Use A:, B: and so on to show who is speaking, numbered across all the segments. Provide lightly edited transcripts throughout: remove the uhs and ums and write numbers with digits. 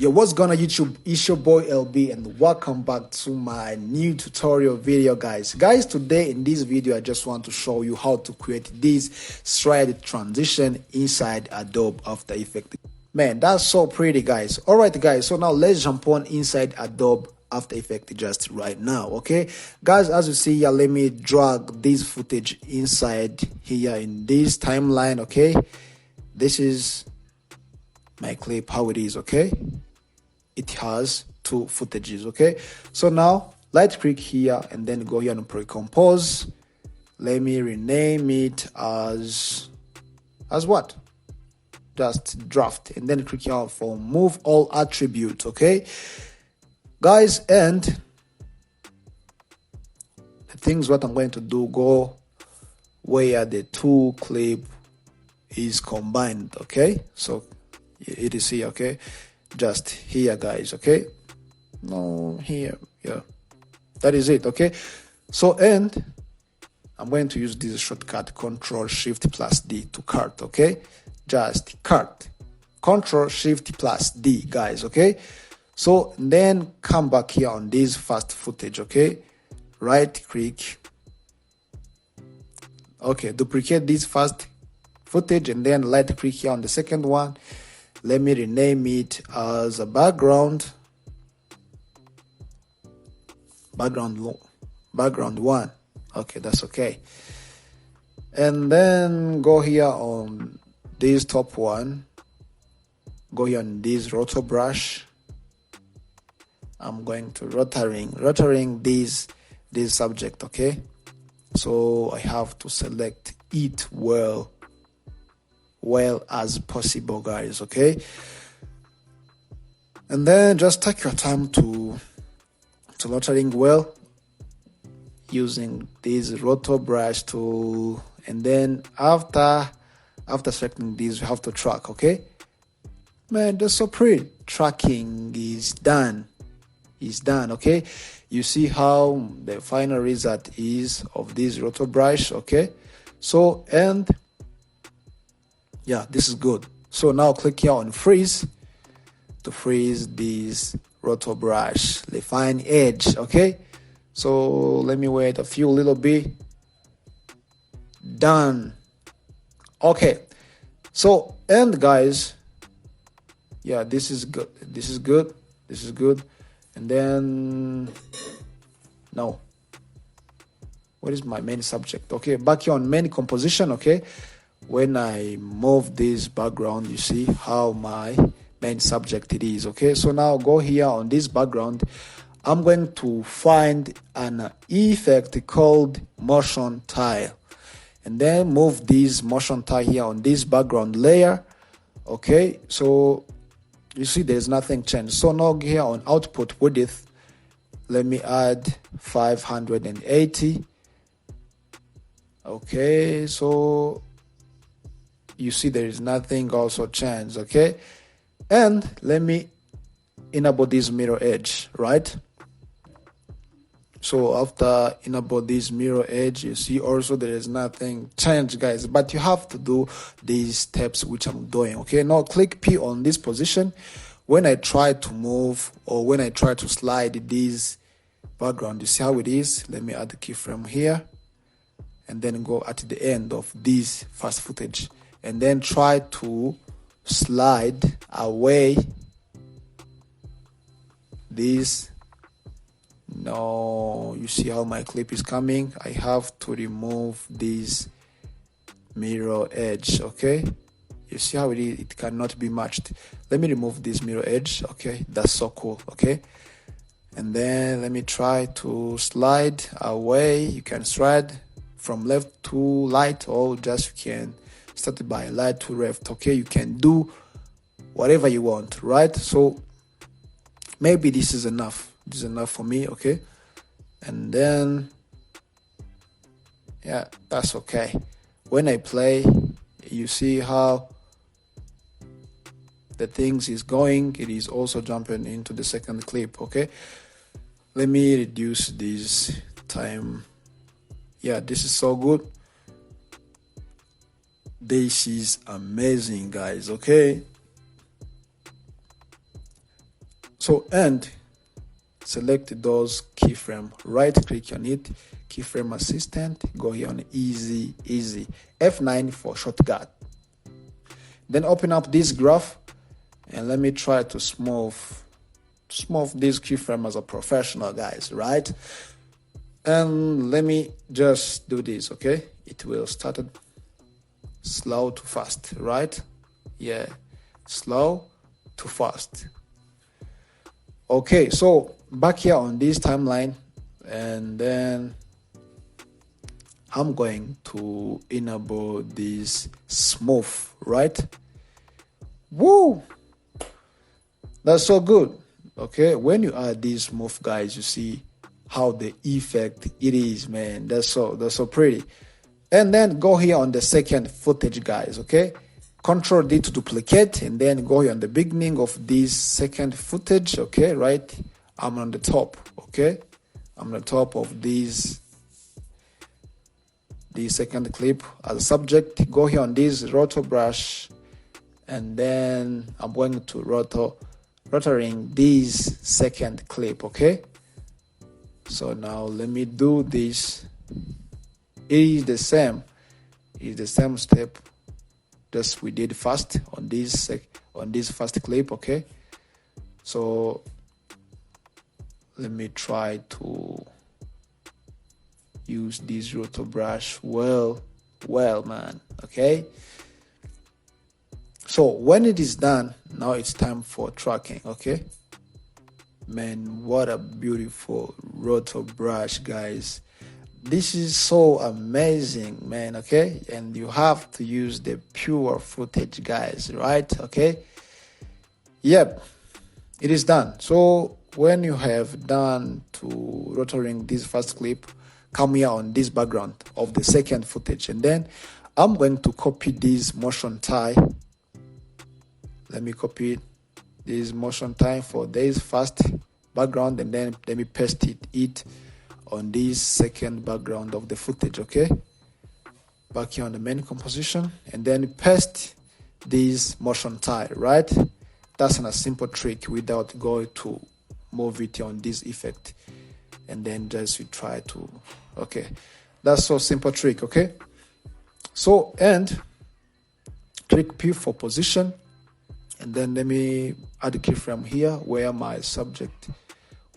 A: Yo, what's going on YouTube? It's your boy LB and welcome back to my new tutorial video, guys. Today in this video, I just want to show you how to create this stride transition inside Adobe After Effects. Man, that's so pretty, guys. Alright, guys, so now let's jump on inside Adobe After Effects just right now, okay? Guys, as you see here, let me drag this footage inside here in this timeline, okay? This is my clip, how it is, okay? It has two footages, okay? So now right click here and then go here and pre-compose. Let me rename it as what? Just draft, and then click here for move all attributes, okay? Guys, and the things what I'm going to do, go where the two clip is combined, okay? So it is here, okay? Just here, guys, okay? No, here, yeah, that is it, okay? So, and I'm going to use this shortcut Control Shift plus D to cut, okay? Just cut, Control Shift plus D, guys, okay? So then come back here on this first footage, okay? Right click, okay, duplicate this first footage and then right click here on the second one. Let me rename it as a background one. Okay, that's okay. And then go here on this top one, go here on this roto brush. I'm going to rotating this subject, okay? So I have to select it well as possible, guys, okay? And then just take your time to rotating well using this roto brush tool. And then after selecting this, you have to track, okay? Man, that's so pretty. Tracking is done. Okay? You see how the final result is of this roto brush, okay? So, and yeah, this is good. So now click here on freeze to freeze this roto brush, refine edge, okay? So let me wait a few little bit. Done. Okay. So, and guys, yeah, this is good. And then, no. What is my main subject? Okay, back here on main composition, okay? When I move this background, you see how my main subject it is, okay? So now go here on this background. I'm going to find an effect called motion tile. And then move this motion tile here on this background layer, okay? So you see there's nothing changed. So now here on output width, let me add 580. Okay, so you see there is nothing also changed, okay? And let me enable this mirror edge, right? So after enable this mirror edge, you see also there is nothing changed, guys, but you have to do these steps which I'm doing, okay? Now click P on this position. When I try to move or when I try to slide this background, you see how it is. Let me add the keyframe here and then go at the end of this first footage and then try to slide away this. No, you see how my clip is coming. I have to remove this mirror edge, okay? You see how it is, it cannot be matched. Let me remove this mirror edge, okay? That's so cool, okay? And then let me try to slide away. You can slide from left to right, or just you can start by right to left, okay? You can do whatever you want, right? So maybe this is enough. This is enough for me, okay? And then, yeah, that's okay. When I play, you see how the things is going. It is also jumping into the second clip, okay? Let me reduce this time. Yeah, this is so good. This is amazing, guys, okay? So, and select those keyframe, right click on it, keyframe assistant, go here on easy, F9 for shortcut. Then open up this graph and let me try to smooth this keyframe as a professional, guys, right? And let me just do this, okay? It will start slow to fast, right? Yeah, slow to fast. Okay, so back here on this timeline, and then I'm going to enable this smooth, right? Woo! That's so good. Okay, when you add this smooth, guys, you see how the effect it is, man. That's so pretty. And then go here on the second footage, guys, okay? Control D to duplicate, and then go here on the beginning of this second footage, okay, right? I'm on the top, okay? I'm on the top of this second clip as a subject. Go here on this roto brush, and then I'm going to rotoring this second clip, okay? So now let me do this. It is the same. It's the same step just we did first on this first clip, okay? So let me try to use this roto brush well, man, okay? So when it is done, now it's time for tracking, okay? Man, what a beautiful roto brush, guys. This is so amazing, man, okay? And you have to use the pure footage, guys, right? Okay? Yep, it is done. So when you have done to rotoring this first clip, come here on this background of the second footage, and then I'm going to copy this motion tie. Let me copy this motion tie for this first background, and then let me paste it on this second background of the footage, okay? Back here on the main composition, and then paste this motion tie, right? That's a simple trick without going to move it on this effect, and then just you try to, okay? That's so simple trick, okay? So, and click P for position, and then let me add a keyframe here where my subject,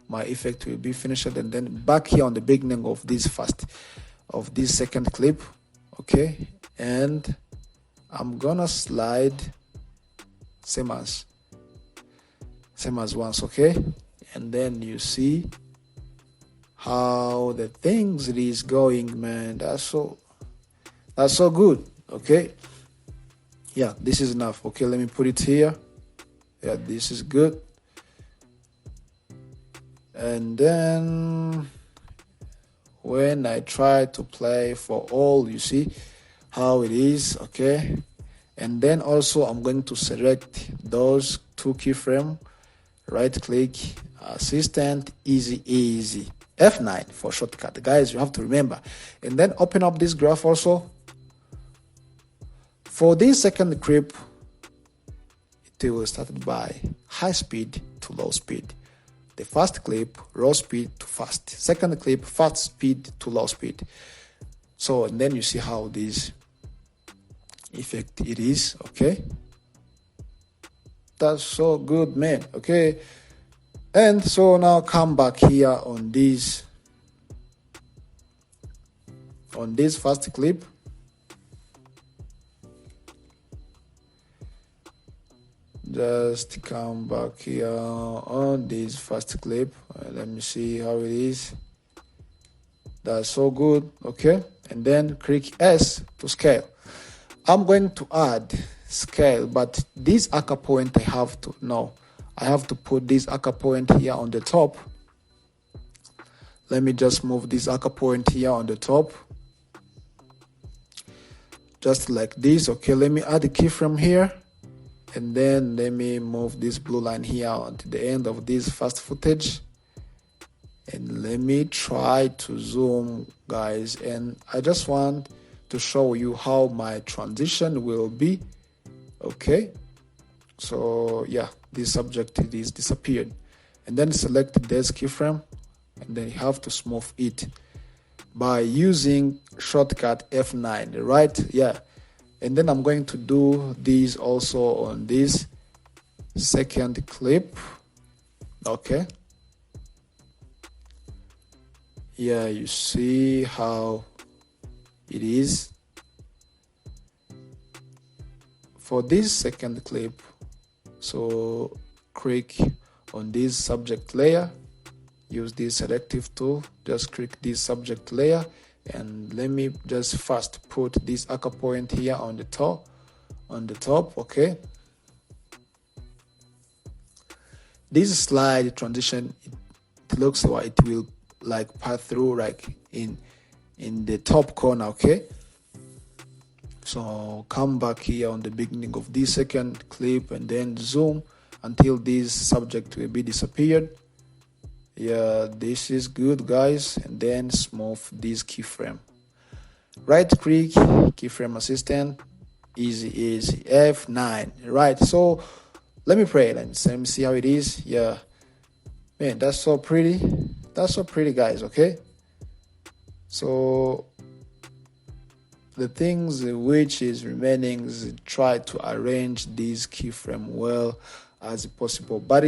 A: my effect will be finished, and then back here on the beginning of this second clip, okay? And I'm gonna slide same as once, okay? And then you see how the things it is going, man. That's so good, okay? Yeah, this is enough. Okay, let me put it here. Yeah, this is good. And then when I try to play for all, you see how it is, okay? And then also I'm going to select those two keyframe, right click, assistant, easy, F9 for shortcut. Guys, you have to remember. And then open up this graph also. For this second clip, it will start by high speed to low speed. The first clip, low speed to fast. Second clip, fast speed to low speed. So, and then you see how this effect it is, okay? That's so good, man, okay? And so now come back here on this first clip. Just come back here on this first clip. Let me see how it is. That's so good, okay? And then click S to scale. I'm going to add scale, but this anchor point I have to put this anchor point here on the top. Let me just move this anchor point here on the top. Just like this, okay? Let me add a keyframe here. And then let me move this blue line here to the end of this first footage. And let me try to zoom, guys. And I just want to show you how my transition will be. Okay. So yeah, this subject is disappeared. and then select this keyframe, and then you have to smooth it by using shortcut F9, right? Yeah. And then I'm going to do this also on this second clip. Okay. Yeah, you see how it is. For this second clip, so click on this subject layer, use this selective tool, just click this subject layer, and let me just first put this anchor point here on the top, okay. This slide transition, it looks like it will like pass through like in the top corner, okay. So come back here on the beginning of this second clip and then zoom until this subject will be disappeared. Yeah, this is good, guys. And then smooth this keyframe. Right click, keyframe assistant, easy F9. Right, so let me pray and let me see how it is. Yeah, man, that's so pretty, guys. Okay, so the things which is remaining is try to arrange this keyframe well as possible, but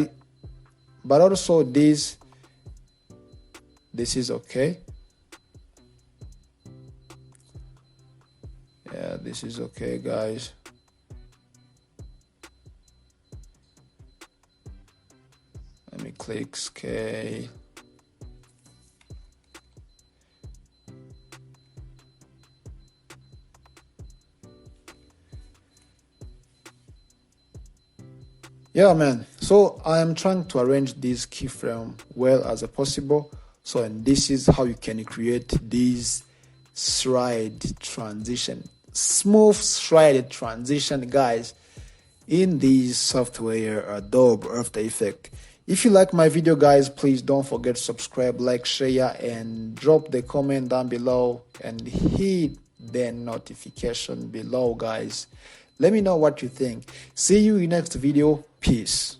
A: also this is okay. Yeah, this is okay, guys. Let me click scale. Yeah, man. So I am trying to arrange this keyframe well as possible. So, and this is how you can create this slide transition, smooth slide transition, guys, in this software Adobe After Effects. If you like my video, guys, please don't forget to subscribe, like, share, and drop the comment down below and hit the notification below, guys. Let me know what you think. See you in next video. Peace.